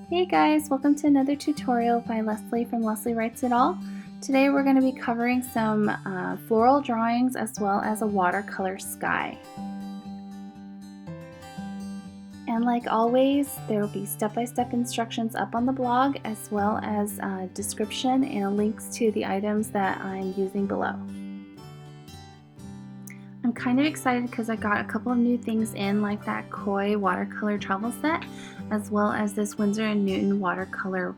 Hey guys, welcome to another tutorial by Leslie from LeslieWritesItAll. Today we're going to be covering some floral drawings as well as a watercolor sky. And like always, there will be step-by-step instructions up on the blog as well as a description and links to the items that I'm using below. I'm kind of excited because I got a couple of new things in, like that Koi Watercolor travel set, as well as this Winsor and Newton Watercolor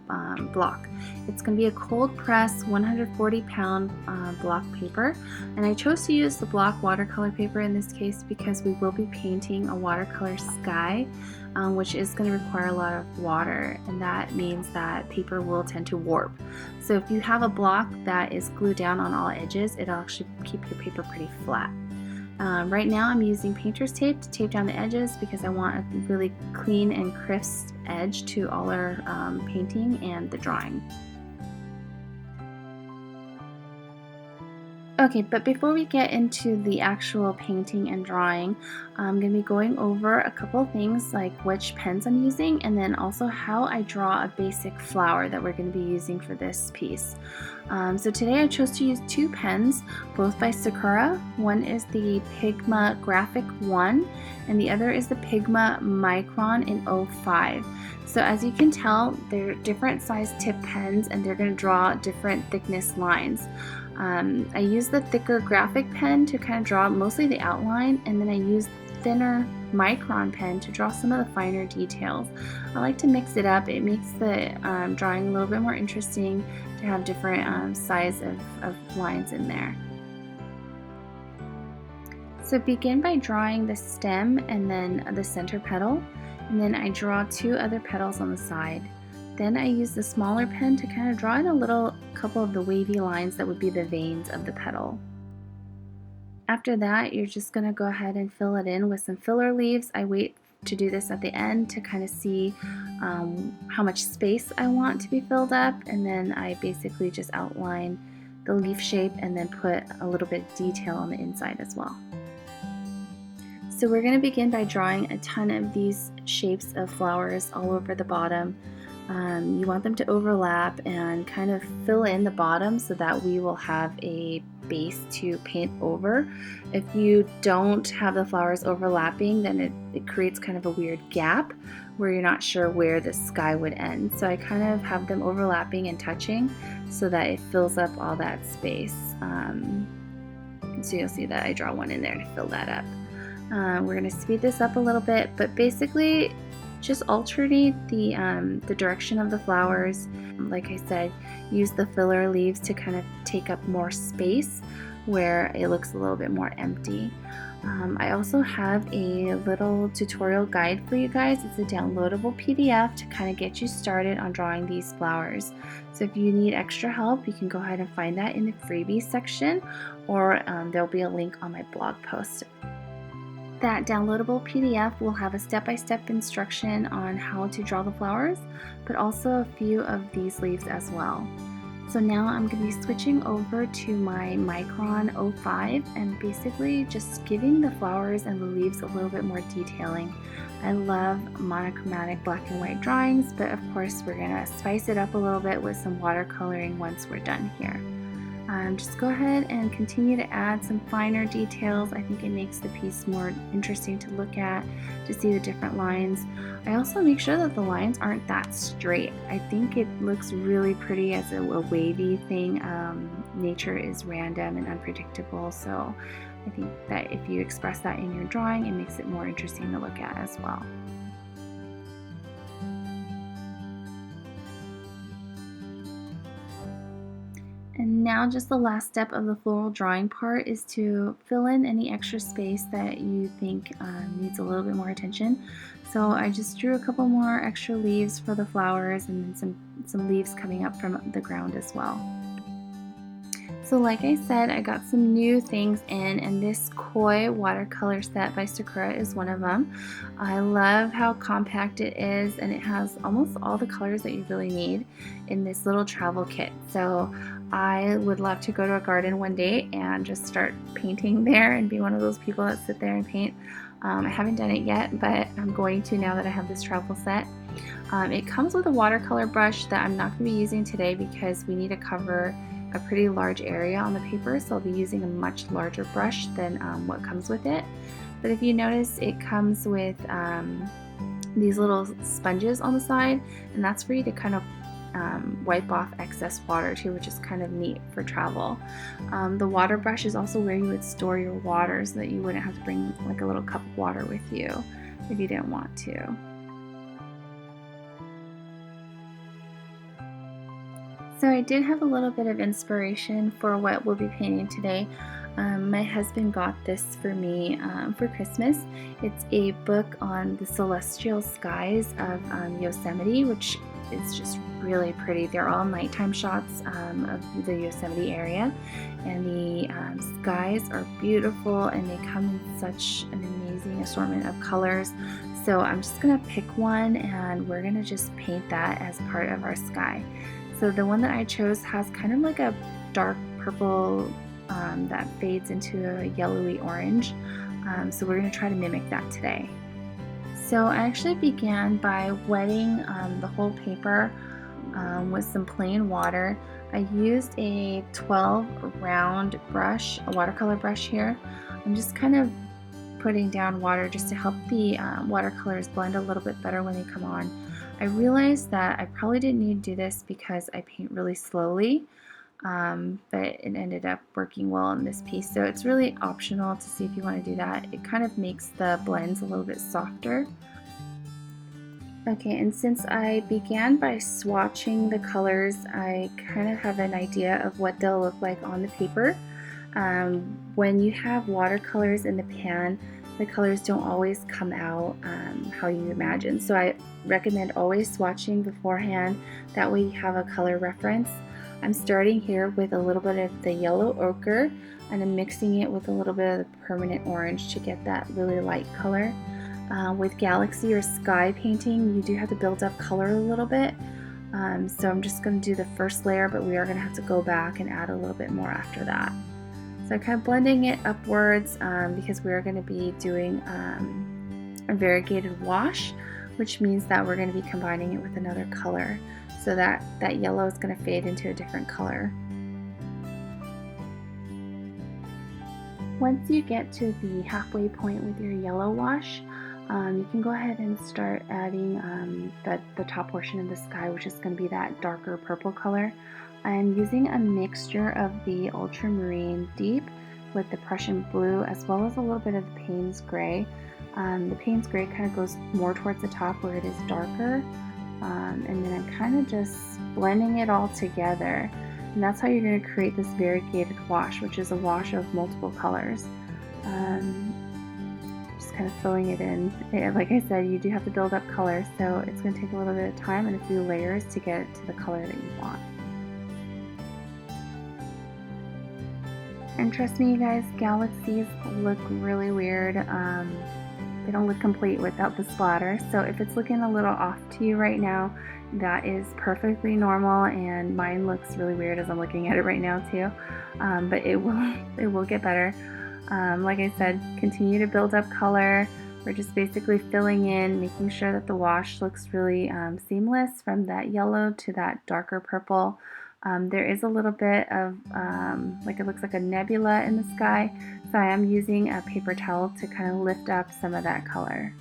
block. It's going to be a cold press 140-pound block paper, and I chose to use the block watercolor paper in this case because we will be painting a watercolor sky, which is going to require a lot of water, and that means that paper will tend to warp. So if you have a block that is glued down on all edges, it'll actually keep your paper pretty flat. Right now I'm using painter's tape to tape down the edges because I want a really clean and crisp edge to all our painting and the drawing. Okay, but before we get into the actual painting and drawing, I'm going to be going over a couple of things like which pens I'm using and then also how I draw a basic flower that we're going to be using for this piece. So today I chose to use two pens, both by Sakura. One is the Pigma Graphic 1 and the other is the Pigma Micron in 05. So as you can tell, they're different size tip pens and they're going to draw different thickness lines. I use the thicker graphic pen to kind of draw mostly the outline, and then I use thinner micron pen to draw some of the finer details. I like to mix it up. It makes the drawing a little bit more interesting to have different size of lines in there. So begin by drawing the stem and then the center petal, and then I draw two other petals on the side. Then I use the smaller pen to kind of draw in a couple of the wavy lines that would be the veins of the petal. After that, you're just going to go ahead and fill it in with some filler leaves. I wait to do this at the end to kind of see how much space I want to be filled up, and then I basically just outline the leaf shape and then put a little bit of detail on the inside as well. So we're going to begin by drawing a ton of these shapes of flowers all over the bottom. You want them to overlap and kind of fill in the bottom so that we will have a base to paint over. If you don't have the flowers overlapping, then it creates kind of a weird gap where you're not sure where the sky would end. So I kind of have them overlapping and touching so that it fills up all that space. So you'll see that I draw one in there to fill that up. We're going to speed this up a little bit, but basically just alternate the direction of the flowers. Like I said, use the filler leaves to kind of take up more space where it looks a little bit more empty. I also have a little tutorial guide for you guys. It's a downloadable PDF to kind of get you started on drawing these flowers. So if you need extra help, you can go ahead and find that in the freebies section, or there'll be a link on my blog post. That downloadable PDF will have a step-by-step instruction on how to draw the flowers, but also a few of these leaves as well. So now I'm going to be switching over to my Micron 05 and basically just giving the flowers and the leaves a little bit more detailing. I love monochromatic black and white drawings, but of course we're going to spice it up a little bit with some watercoloring once we're done here. Just go ahead and continue to add some finer details. I think it makes the piece more interesting to look at, to see the different lines. I also make sure that the lines aren't that straight. I think it looks really pretty as a wavy thing. Nature is random and unpredictable, so I think that if you express that in your drawing, it makes it more interesting to look at as well. And now just the last step of the floral drawing part is to fill in any extra space that you think needs a little bit more attention. So I just drew a couple more extra leaves for the flowers and then some leaves coming up from the ground as well. So like I said, I got some new things in, and this Koi watercolor set by Sakura is one of them. I love how compact it is, and it has almost all the colors that you really need in this little travel kit. So I would love to go to a garden one day and just start painting there and be one of those people that sit there and paint I haven't done it yet, but I'm going to now that I have this travel set. It comes with a watercolor brush that I'm not going to be using today because we need to cover a pretty large area on the paper, so I'll be using a much larger brush than what comes with it. But if you notice, it comes with these little sponges on the side, and that's for you to kind of wipe off excess water too, which is kind of neat for travel. The water brush is also where you would store your water so that you wouldn't have to bring like a little cup of water with you if you didn't want to. So I did have a little bit of inspiration for what we'll be painting today. My husband got this for me for Christmas. It's a book on the celestial skies of Yosemite, which is just really pretty. They're all nighttime shots of the Yosemite area, and the skies are beautiful, and they come in such an amazing assortment of colors. So I'm just gonna pick one, and we're gonna just paint that as part of our sky. So the one that I chose has kind of like a dark purple that fades into a yellowy orange. So we're going to try to mimic that today. So I actually began by wetting the whole paper with some plain water. I used a 12 round brush, a watercolor brush here. I'm just kind of putting down water just to help the watercolors blend a little bit better when they come on. I realized that I probably didn't need to do this because I paint really slowly, but it ended up working well in this piece. So it's really optional to see if you want to do that. It kind of makes the blends a little bit softer. Okay, and since I began by swatching the colors, I kind of have an idea of what they'll look like on the paper. When you have watercolors in the pan, the colors don't always come out how you imagine. So I recommend always swatching beforehand. That way you have a color reference. I'm starting here with a little bit of the yellow ochre, and I'm mixing it with a little bit of the permanent orange to get that really light color. With galaxy or sky painting, you do have to build up color a little bit. So I'm just going to do the first layer, but we are going to have to go back and add a little bit more after that. So I'm kind of blending it upwards because we're going to be doing a variegated wash, which means that we're going to be combining it with another color. So that yellow is going to fade into a different color. Once you get to the halfway point with your yellow wash, you can go ahead and start adding the top portion of the sky, which is going to be that darker purple color. I'm using a mixture of the ultramarine deep with the Prussian blue, as well as a little bit of the Payne's gray. The Payne's gray kind of goes more towards the top where it is darker, and then I'm kind of just blending it all together. And that's how you're going to create this variegated wash, which is a wash of multiple colors. Just kind of filling it in. Like I said, you do have to build up color, so it's going to take a little bit of time and a few layers to get it to the color that you want. And trust me, you guys, galaxies look really weird. They don't look complete without the splatter. So if it's looking a little off to you right now, that is perfectly normal, and mine looks really weird as I'm looking at it right now too. But it will get better. Like I said, continue to build up color. We're just basically filling in, making sure that the wash looks really seamless from that yellow to that darker purple. There is a little bit of, like it looks like a nebula in the sky, so I am using a paper towel to kind of lift up some of that color.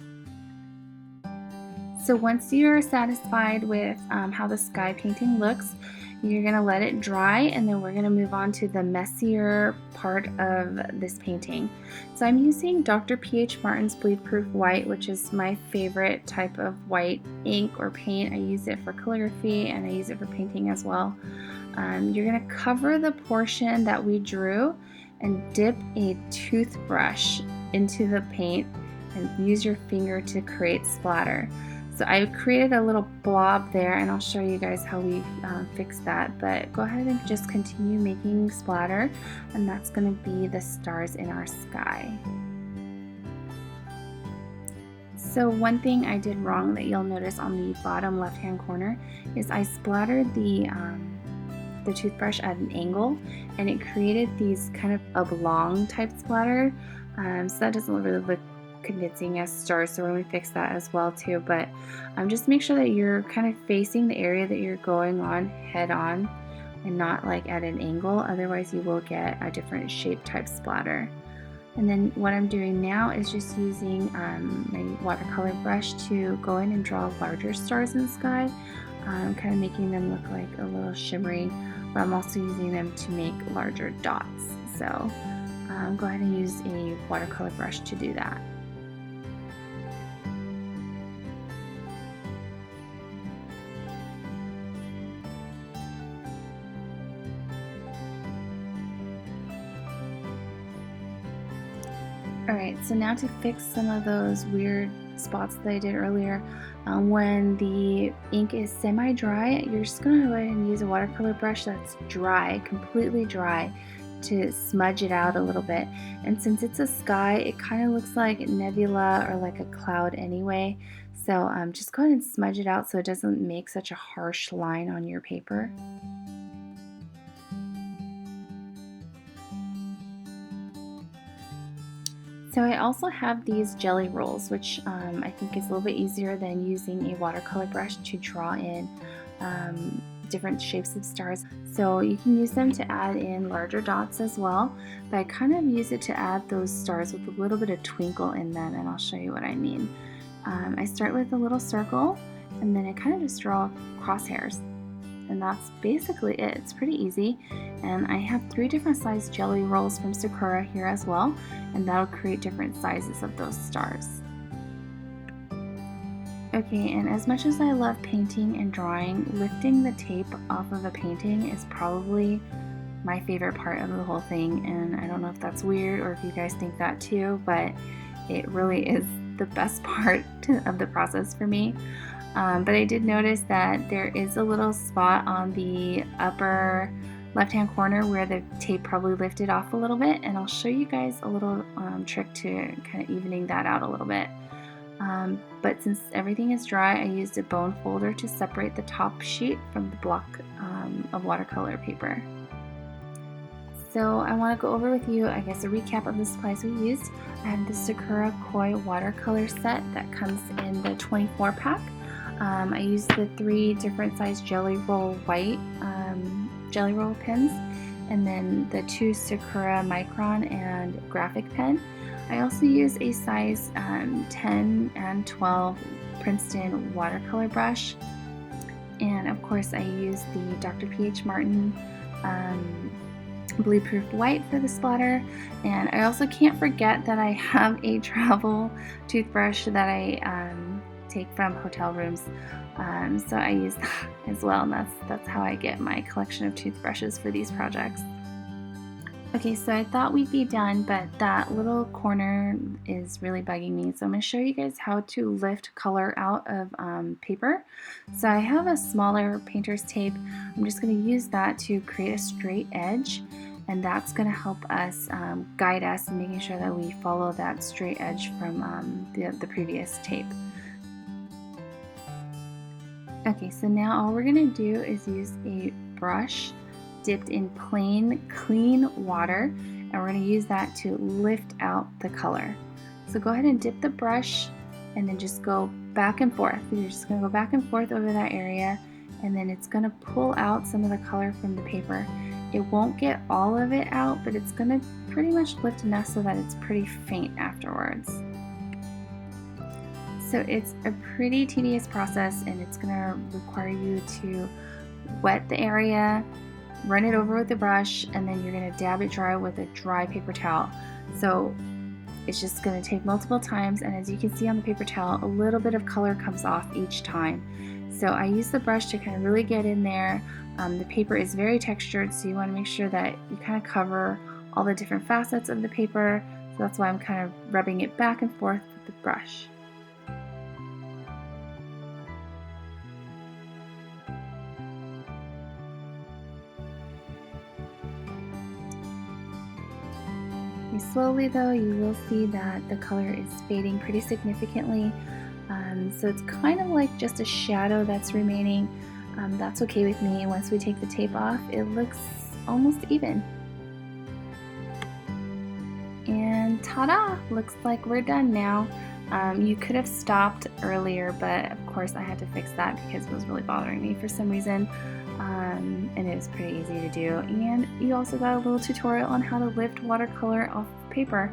So once you're satisfied with how the sky painting looks, you're going to let it dry, and then we're going to move on to the messier part of this painting. So I'm using Dr. P.H. Martin's Bleed Proof White, which is my favorite type of white ink or paint. I use it for calligraphy, and I use it for painting as well. You're going to cover the portion that we drew and dip a toothbrush into the paint and use your finger to create splatter. So I created a little blob there, and I'll show you guys how we fix that, but go ahead and just continue making splatter, and that's going to be the stars in our sky. So one thing I did wrong that you'll notice on the bottom left hand corner is I splattered the toothbrush at an angle, and it created these kind of oblong type splatter, so that doesn't really look convincing as stars, so we're going to fix that as well too. But just make sure that you're kind of facing the area that you're going on head on and not like at an angle, otherwise you will get a different shape type splatter. And then what I'm doing now is just using my watercolor brush to go in and draw larger stars in the sky, kind of making them look like a little shimmery, but I'm also using them to make larger dots. So go ahead and use a watercolor brush to do that. Alright, so now to fix some of those weird spots that I did earlier, when the ink is semi-dry, you're just going to go ahead and use a watercolor brush that's dry, completely dry, to smudge it out a little bit. And since it's a sky, it kind of looks like nebula or like a cloud anyway, so just go ahead and smudge it out so it doesn't make such a harsh line on your paper. So I also have these jelly rolls, which I think is a little bit easier than using a watercolor brush to draw in different shapes of stars. So you can use them to add in larger dots as well, but I kind of use it to add those stars with a little bit of twinkle in them, and I'll show you what I mean. I start with a little circle, and then I kind of just draw crosshairs. And that's basically it. It's pretty easy. And I have 3 different size jelly rolls from Sakura here as well, and that'll create different sizes of those stars. Okay, and as much as I love painting and drawing, lifting the tape off of a painting is probably my favorite part of the whole thing, and I don't know if that's weird or if you guys think that too, but it really is the best part of the process for me. But I did notice that there is a little spot on the upper left-hand corner where the tape probably lifted off a little bit, and I'll show you guys a little trick to kind of evening that out a little bit. But since everything is dry, I used a bone folder to separate the top sheet from the block of watercolor paper. So I want to go over with you, I guess, a recap of the supplies we used. I have the Sakura Koi Watercolor set that comes in the 24 pack. I used the 3 different size Gelly Roll Jelly Roll Pens, and then the 2 Sakura Micron and Graphic pen. I also used a size 10 and 12 Princeton watercolor brush, and of course I used the Dr. P.H. Martin bleed-proof white for the splatter. And I also can't forget that I have a travel toothbrush that I take from hotel rooms, so I use that as well, and that's how I get my collection of toothbrushes for these projects. Okay, so I thought we'd be done, but that little corner is really bugging me, so I'm going to show you guys how to lift color out of paper. So I have a smaller painter's tape. I'm just going to use that to create a straight edge, and that's going to help us guide us in making sure that we follow that straight edge from the previous tape. Okay, so now all we're going to do is use a brush dipped in plain, clean water, and we're going to use that to lift out the color. So go ahead and dip the brush and then just go back and forth. You're just going to go back and forth over that area, and then it's going to pull out some of the color from the paper. It won't get all of it out, but it's going to pretty much lift enough so that it's pretty faint afterwards. So it's a pretty tedious process, and it's going to require you to wet the area, run it over with the brush, and then you're going to dab it dry with a dry paper towel. So it's just going to take multiple times, and as you can see on the paper towel, a little bit of color comes off each time. So I use the brush to kind of really get in there. The paper is very textured, so you want to make sure that you kind of cover all the different facets of the paper. So that's why I'm kind of rubbing it back and forth with the brush. Slowly though, you will see that the color is fading pretty significantly, so it's kind of like just a shadow that's remaining. That's okay with me. Once we take the tape off, it looks almost even. And And ta-da! Looks like we're done now. You could have stopped earlier, but of course I had to fix that because it was really bothering me for some reason. And it was pretty easy to do. And you also got a little tutorial on how to lift watercolor off of paper.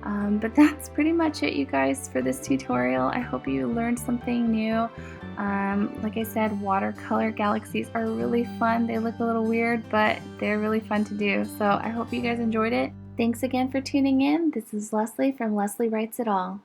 But that's pretty much it, you guys, for this tutorial. I hope you learned something new. Like I said, watercolor galaxies are really fun. They look a little weird, but they're really fun to do. So I hope you guys enjoyed it. Thanks again for tuning in. This is Leslie from Leslie Writes It All.